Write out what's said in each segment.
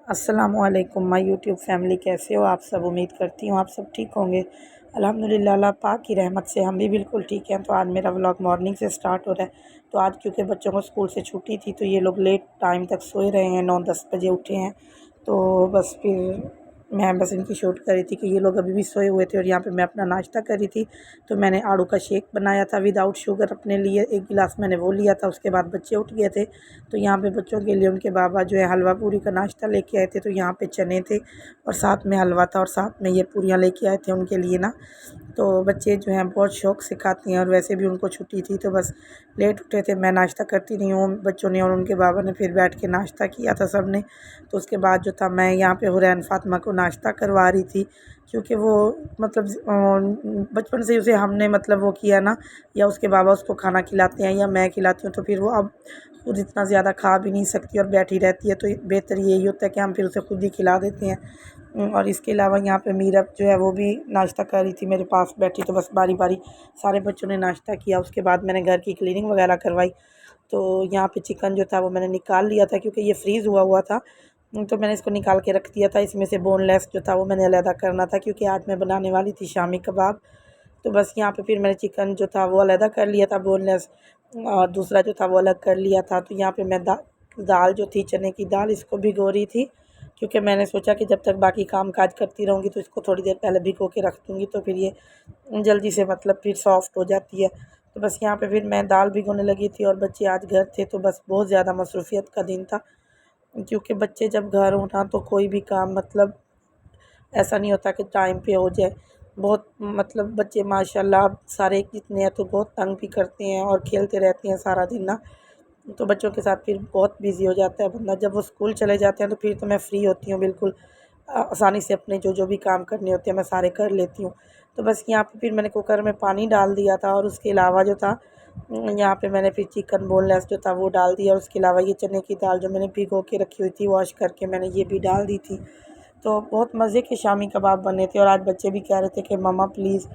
अस्सलामुअलैकुम my YouTube family, कैसे हो आप सब। उम्मीद करती हूँ आप सब ठीक होंगे। अल्हम्दुलिल्लाह, अल्लाह पाक की रहमत से हम भी बिल्कुल ठीक हैं। तो आज मेरा व्लॉग मॉर्निंग से स्टार्ट हो रहा है। तो आज क्योंकि बच्चों को स्कूल से छुट्टी थी तो ये लोग लेट टाइम तक सोए रहे हैं, 9-10 बजे उठे हैं। तो बस फिर मैं बस इनकी शूट करी थी कि ये लोग अभी भी सोए हुए थे और यहाँ पे मैं अपना नाश्ता करी थी। तो मैंने आड़ू का शेक बनाया था विदाउट शुगर अपने लिए, एक गिलास मैंने वो लिया था। उसके बाद बच्चे उठ गए थे तो यहाँ पे बच्चों के लिए उनके बाबा जो है हलवा पूरी का नाश्ता लेके आए थे। तो यहाँ पे चने थे और साथ में हलवा था और साथ में ये पूरियाँ लेके आए थे उनके लिए ना। तो बच्चे जो हैं बहुत शौक़ से खाते हैं और वैसे भी उनको छुट्टी थी तो बस लेट उठे थे। मैं नाश्ता करती नहीं हूँ, बच्चों ने और उनके बाबा ने फिर बैठ के नाश्ता किया था सब ने। तो उसके बाद जो था मैं यहाँ पे हुरैन फ़ातिमा को नाश्ता करवा रही थी, क्योंकि वो मतलब बचपन से उसे हमने मतलब वो किया ना, या उसके बाबा उसको खाना खिलाते हैं या मैं खिलाती हूँ, तो फिर वो अब खुद इतना ज़्यादा खा भी नहीं सकती और बैठी रहती है। तो बेहतर यही होता है कि हम फिर उसे खुद ही खिला देते हैं। और इसके अलावा यहाँ पे मीरा जो है वो भी नाश्ता कर रही थी मेरे पास बैठी। तो बस बारी बारी सारे बच्चों ने नाश्ता किया। उसके बाद मैंने घर की क्लीनिंग वगैरह करवाई। तो यहाँ पे चिकन जो था वो मैंने निकाल लिया था क्योंकि ये फ्रीज़ हुआ हुआ था। तो मैंने इसको निकाल के रख दिया था। इसमें से बोनलेस जो था वो मैंने अलहदा करना था, क्योंकि आज मैं बनाने वाली थी शामी कबाब। तो बस यहाँ पे फिर मैंने चिकन जो था वो अलहदा कर लिया था बोनलेस, और दूसरा जो था वो अलग कर लिया था। तो यहाँ पे मैं दाल जो थी चने की दाल, इसको भिगो रही थी, क्योंकि मैंने सोचा कि जब तक बाकी काम काज करती रहूँगी तो इसको थोड़ी देर पहले भिगो के रख दूँगी तो फिर ये जल्दी से मतलब फिर सॉफ्ट हो जाती है। तो बस यहाँ पे फिर मैं दाल भिगोने लगी थी और बच्चे आज घर थे तो बस बहुत ज़्यादा मसरूफ़ियत का दिन था, क्योंकि बच्चे जब घर हो ना तो कोई भी काम मतलब ऐसा नहीं होता कि टाइम पे हो जाए। बहुत मतलब बच्चे माशाल्लाह अब सारे जितने हैं तो बहुत तंग भी करते हैं और खेलते रहते हैं सारा दिन ना। तो बच्चों के साथ फिर बहुत बिज़ी हो जाता है बंदा। जब वो स्कूल चले जाते हैं तो फिर तो मैं फ्री होती हूँ बिल्कुल, आसानी से अपने जो भी काम करने होते हैं मैं सारे कर लेती हूँ। तो बस यहाँ पे फिर मैंने कुकर में पानी डाल दिया था और उसके अलावा जो था यहाँ पे मैंने फिर चिकन बोनलेस जो था वो डाल दिया। और उसके अलावा ये चने की दाल जो मैंने भिगो के रखी हुई थी वॉश करके मैंने ये भी डाल दी थी। तो बहुत मज़े के शामी कबाब बने थे और आज बच्चे भी कह रहे थे कि मम्मा प्लीज़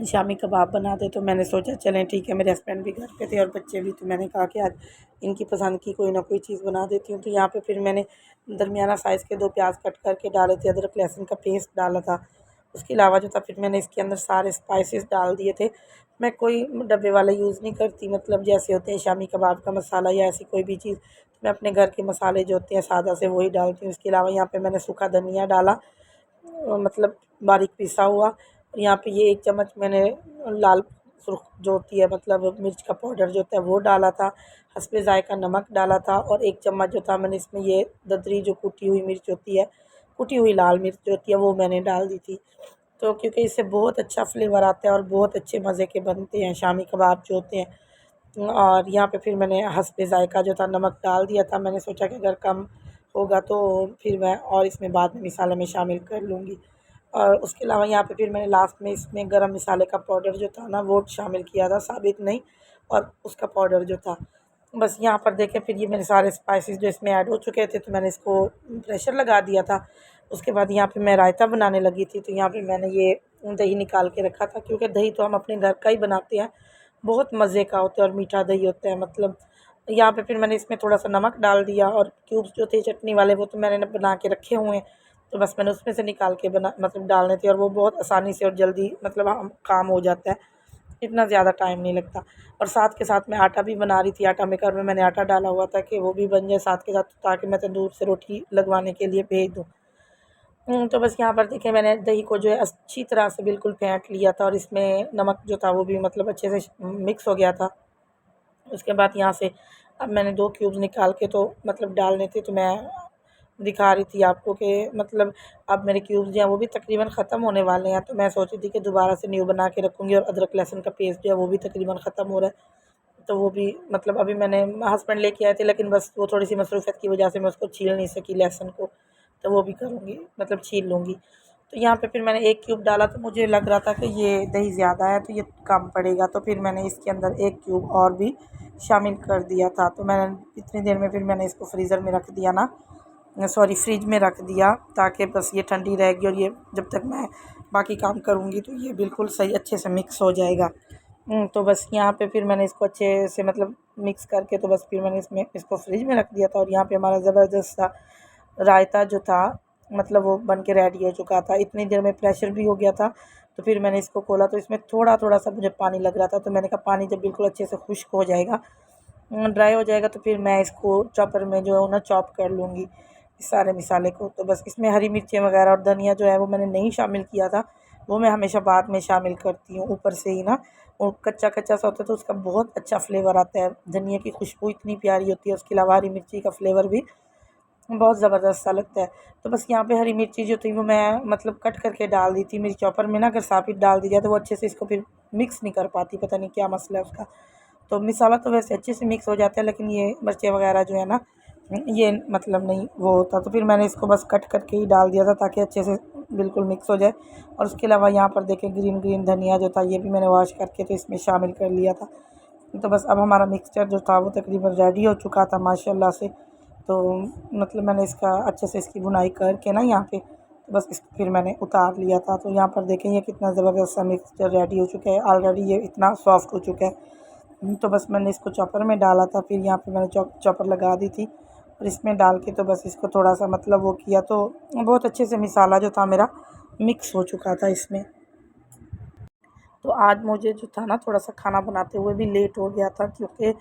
शामी कबाब बना दे। तो मैंने सोचा चलें ठीक है, मेरे हस्बैंड भी घर पे थे और बच्चे भी, तो मैंने कहा कि आज इनकी पसंद की कोई ना कोई चीज़ बना देती हूँ। तो यहाँ पे फिर मैंने दरमियाना साइज़ के 2 प्याज कट करके डाले थे, अदरक लहसुन का पेस्ट डाला था। उसके अलावा जो था फिर मैंने इसके अंदर सारे स्पाइसेस डाल दिए थे। मैं कोई डब्बे वाला यूज़ नहीं करती, मतलब जैसे होते हैं शामी कबाब का मसाला या ऐसी कोई भी चीज़, तो मैं अपने घर के मसाले जो होते हैं सादा से वही डालती हूँ। इसके अलावा यहाँ पे मैंने सूखा धनिया डाला, मतलब बारीक पिसा हुआ। यहाँ पे ये 1 चम्मच मैंने लाल सुर्ख जो होती है मतलब मिर्च का पाउडर जो होता है वो डाला था। हस्बे ज़ायक़ा नमक डाला था और 1 चम्मच जो था मैंने इसमें ये ददरी जो कुटी हुई मिर्च होती है, कुटी हुई लाल मिर्च जो होती है वो मैंने डाल दी थी। तो क्योंकि इससे बहुत अच्छा फ्लेवर आता है और बहुत अच्छे मज़े के बनते हैं शामी कबाब जो होते हैं। और यहाँ पे फिर मैंने हस्बे ज़ायक़ा जो था नमक डाल दिया था। मैंने सोचा कि अगर कम होगा तो फिर मैं और इसमें बाद में मसाले में शामिल कर लूँगी। और उसके अलावा यहाँ पे फिर मैंने लास्ट में इसमें गरम मसाले का पाउडर जो था ना वो शामिल किया था, साबित नहीं, और उसका पाउडर जो था। बस यहाँ पर देखें फिर ये मेरे सारे स्पाइसेस जो इसमें ऐड हो चुके थे तो मैंने इसको प्रेशर लगा दिया था। उसके बाद यहाँ पे मैं रायता बनाने लगी थी। तो यहाँ पे मैंने ये दही निकाल के रखा था, क्योंकि दही तो हम अपने घर का ही बनाते हैं, बहुत मज़े का होता है और मीठा दही होता है। मतलब यहाँ पे फिर मैंने इसमें थोड़ा सा नमक डाल दिया और क्यूब्स जो थे चटनी वाले वो तो मैंने बना के रखे हुए हैं, तो बस मैंने उसमें से निकाल के बना मतलब डालने थे और वो बहुत आसानी से और जल्दी मतलब काम हो जाता है, इतना ज़्यादा टाइम नहीं लगता। और साथ के साथ मैं आटा भी बना रही थी, आटा मेकर में मैंने आटा डाला हुआ था कि वो भी बन जाए साथ के साथ, ताकि मैं तंदूर से रोटी लगवाने के लिए भेज दूँ। तो बस यहाँ पर देखिए मैंने दही को जो है अच्छी तरह से बिल्कुल फेंट लिया था और इसमें नमक जो था वो भी मतलब अच्छे से मिक्स हो गया था। उसके बाद यहाँ से अब मैंने 2 क्यूब्स निकाल के तो मतलब डालने थे, तो मैं दिखा रही थी आपको कि मतलब अब मेरे क्यूब्स जो हैं वो भी तकरीबन ख़त्म होने वाले हैं। तो मैं सोच रही थी कि दोबारा से न्यू बना के रखूँगी। और अदरक लहसुन का पेस्ट जो है वो भी तकरीबन ख़त्म हो रहा है, तो वो भी मतलब अभी मैंने हस्बैंड लेके आए थे, लेकिन बस वो थोड़ी सी मसरूफ़ियत की वजह से मैं उसको छील नहीं सकी लहसुन को, तो वो भी करूँगी मतलब छील लूँगी। तो यहाँ पे फिर मैंने 1 क्यूब डाला तो मुझे लग रहा था कि ये दही ज़्यादा है तो ये कम पड़ेगा, तो फिर मैंने इसके अंदर 1 क्यूब और भी शामिल कर दिया था। तो मैंने इतनी देर में फिर मैंने इसको फ्रीज़र में रख दिया ना, सॉरी फ्रिज में रख दिया, ताकि बस ये ठंडी रहेगी और ये जब तक मैं बाकी काम करूँगी तो ये बिल्कुल सही अच्छे से मिक्स हो जाएगा। तो बस यहाँ पे फिर मैंने इसको अच्छे से मतलब मिक्स करके तो बस फिर मैंने इसको फ्रिज में रख दिया था। और यहाँ पे हमारा ज़बरदस्त सा रायता जो था मतलब वो बन के रेडी हो चुका था। इतनी देर में प्रेशर भी हो गया था। तो फिर मैंने इसको खोला तो इसमें थोड़ा थोड़ा सा मुझे पानी लग रहा था। तो मैंने कहा पानी जब बिल्कुल अच्छे से खुश्क हो जाएगा, ड्राई हो जाएगा, तो फिर मैं इसको चॉपर में जो है ना चॉप कर लूँगी इस सारे मसाले को। तो बस इसमें हरी मिर्चें वगैरह और धनिया जो है वो मैंने नहीं शामिल किया था, वो मैं हमेशा बाद में शामिल करती हूँ ऊपर से ही ना। वो कच्चा कच्चा सा होता है तो उसका बहुत अच्छा फ्लेवर आता है, धनिया की खुशबू इतनी प्यारी होती है, उसके अलावा हरी मिर्ची का फ्लेवर भी बहुत ज़बरदस्त सा लगता है। तो बस यहाँ पे हरी मिर्ची जो थी वो मैं मतलब कट करके डाल दी थी मेरी चॉपर में ना। अगर साबित डाल दी जाए तो वो अच्छे से इसको फिर मिक्स नहीं कर पाती, पता नहीं क्या मसला है उसका। तो मसाला तो वैसे अच्छे से मिक्स हो जाता है, लेकिन ये मिर्चें वगैरह जो है ना ये मतलब नहीं वो होता। तो फिर मैंने इसको बस कट करके ही डाल दिया था ताकि अच्छे से बिल्कुल मिक्स हो जाए। और उसके अलावा यहाँ पर देखें ग्रीन ग्रीन धनिया जो था ये भी मैंने वॉश करके तो इसमें शामिल कर लिया था। तो बस अब हमारा मिक्सचर जो था वो तकरीबन रेडी हो चुका था माशाल्लाह से। तो मतलब मैंने इसका अच्छे से इसकी बुनाई करके ना यहाँ पे तो बस इसको फिर मैंने उतार लिया था। तो यहाँ पर देखें ये कितना ज़बरदस्त सा मिक्सचर रेडी हो चुका है, ऑलरेडी ये इतना सॉफ्ट हो चुका है। तो बस मैंने इसको चॉपर में डाला था, फिर यहाँ पे मैंने चॉपर लगा दी थी और इसमें डाल के तो बस इसको थोड़ा सा मतलब वो किया तो बहुत अच्छे से मसाला जो था मेरा मिक्स हो चुका था इसमें। तो आज मुझे जो था ना थोड़ा सा खाना बनाते हुए भी लेट हो गया था, क्योंकि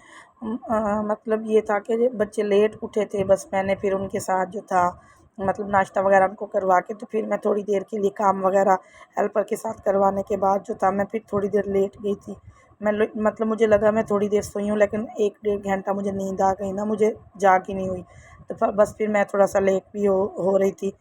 मतलब ये था कि बच्चे लेट उठे थे। बस मैंने फिर उनके साथ जो था मतलब नाश्ता वगैरह उनको करवा के तो फिर मैं थोड़ी देर के लिए काम वगैरह हेल्पर के साथ करवाने के बाद जो था मैं फिर थोड़ी देर लेट गई थी। मतलब मुझे लगा मैं थोड़ी देर सोई हूँ, लेकिन 1 डेढ़ घंटा मुझे नींद आ गई ना, मुझे जाग ही नहीं हुई। तो बस फिर मैं थोड़ा सा लेट भी हो रही थी।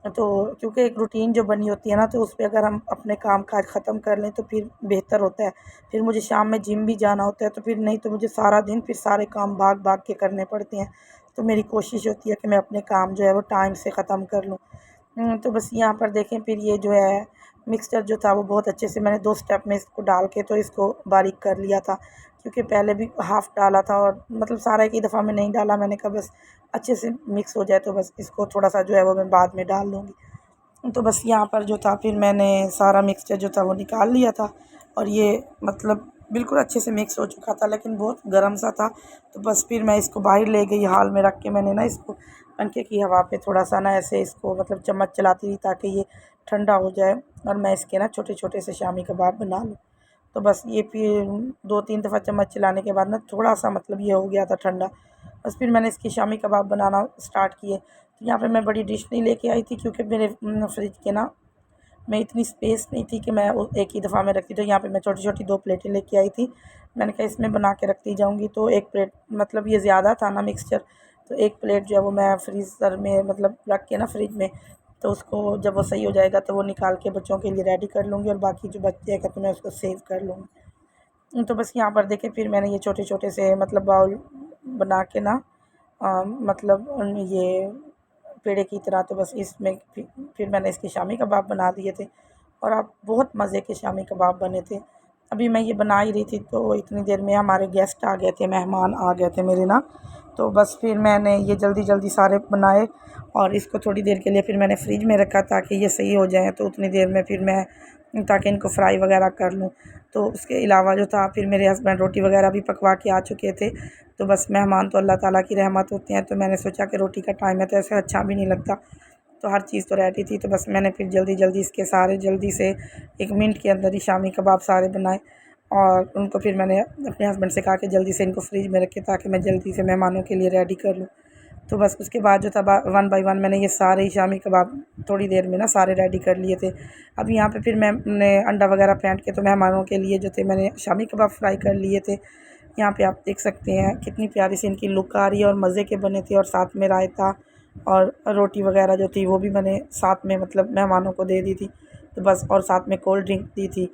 तो क्योंकि एक रूटीन जो बनी होती है ना तो उस पे अगर हम अपने काम काज ख़त्म कर लें तो फिर बेहतर होता है। फिर मुझे शाम में जिम भी जाना होता है, तो फिर नहीं तो मुझे सारा दिन फिर सारे काम भाग भाग के करने पड़ते हैं। तो मेरी कोशिश होती है कि मैं अपने काम जो है वो टाइम से ख़त्म कर लूँ। तो बस यहाँ पर देखें फिर ये जो है मिक्सचर जो था वो बहुत अच्छे से मैंने 2 स्टेप में इसको डाल के तो इसको बारीक कर लिया था। क्योंकि पहले भी हाफ़ डाला था और मतलब सारा एक ही दफ़ा में नहीं डाला, मैंने कहा बस अच्छे से मिक्स हो जाए तो बस इसको थोड़ा-सा जो है वो मैं बाद में डाल लूँगी। तो बस यहाँ पर जो था फिर मैंने सारा मिक्सचर जो था वो निकाल लिया था और ये मतलब बिल्कुल अच्छे से मिक्स हो चुका था, लेकिन बहुत गर्म सा था। तो बस फिर मैं इसको बाहर ले गई हाल में रख के, मैंने ना इसको पंखे की हवा पे थोड़ा सा ना ऐसे इसको मतलब चम्मच चलाती रही ताकि ये ठंडा हो जाए और मैं इसके ना छोटे छोटे से शामी कबाब बना लूँ। तो बस ये फिर 2-3 दफ़ा चम्मच चलाने के बाद ना थोड़ा सा मतलब ये हो गया था ठंडा। बस फिर मैंने इसके शामी कबाब बनाना स्टार्ट किए। तो यहाँ पे मैं बड़ी डिश नहीं लेके आई थी, क्योंकि मेरे फ्रिज के ना में इतनी स्पेस नहीं थी कि मैं वो एक ही दफ़ा में रखती। तो यहाँ पे मैं छोटी-छोटी 2 प्लेटें लेके आई थी। मैंने कहा इसमें बना के रखती जाऊँगी। तो 1 प्लेट मतलब ये ज़्यादा था ना मिक्सचर, तो 1 प्लेट जो है वो मैं फ्रीज़र में मतलब रख के ना फ्रिज में, तो उसको जब वो सही हो जाएगा तो वो निकाल के बच्चों के लिए रेडी कर लूँगी और बाकी जो बच जाएगा तो मैं उसको सेव कर लूँगी। तो बस यहाँ पर देखिए फिर मैंने ये छोटे-छोटे से मतलब बाउल बना के ना मतलब ये पेड़े की तरह, तो बस इसमें फिर मैंने इसके शामी कबाब बना दिए थे और अब बहुत मज़े के शामी कबाब बने थे। अभी मैं ये बना ही रही थी तो इतनी देर में हमारे गेस्ट आ गए थे, मेहमान आ गए थे मेरे ना। तो बस फिर मैंने ये जल्दी-जल्दी सारे बनाए और इसको थोड़ी देर के लिए फिर मैंने फ्रिज में रखा ताकि ये सही हो जाएँ, तो उतनी देर में फिर मैं ताकि इनको फ्राई वगैरह कर लूँ। तो उसके अलावा जो था फिर मेरे हस्बैंड रोटी वगैरह भी पकवा के आ चुके थे। तो बस मेहमान तो अल्लाह ताला की रहमत होते हैं, तो मैंने सोचा कि रोटी का टाइम है तो ऐसे अच्छा भी नहीं लगता। तो हर चीज़ तो रेडी थी, तो बस मैंने फिर जल्दी-जल्दी इसके सारे जल्दी से 1 मिनट के अंदर ही शामी कबाब सारे बनाए और उनको फिर मैंने अपने हस्बैंड से कहा कि जल्दी से इनको फ्रिज में रखें ताकि मैं जल्दी से मेहमानों के लिए रेडी कर लूँ। तो बस उसके बाद जो था 1 बाय 1 मैंने ये सारे ही शामी कबाब थोड़ी देर में ना सारे रेडी कर लिए थे। अब यहाँ पे फिर मैंने अंडा वगैरह फेंट के तो मेहमानों के लिए जो थे मैंने शामी कबाब फ्राई कर लिए थे। यहाँ पे आप देख सकते हैं कितनी प्यारी सी इनकी लुक आ रही है और मज़े के बने थे और साथ में रायता और रोटी वगैरह जो थी वो भी मैंने साथ में मतलब मेहमानों को दे दी थी। तो बस और साथ में कोल्ड ड्रिंक दी थी।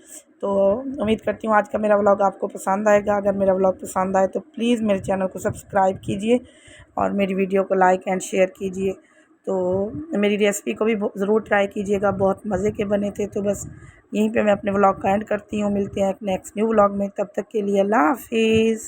तो उम्मीद करती हूँ आज का मेरा व्लॉग आपको पसंद आएगा। अगर मेरा व्लॉग पसंद आए तो प्लीज़ मेरे चैनल को सब्सक्राइब कीजिए और मेरी वीडियो को लाइक एंड शेयर कीजिए। तो मेरी रेसिपी को भी ज़रूर ट्राई कीजिएगा, बहुत मज़े के बने थे। तो बस यहीं पे मैं अपने व्लॉग का एंड करती हूँ। मिलते हैं एक नेक्स्ट न्यू व्लॉग में, तब तक के लिए अल्लाह हाफ़िज़।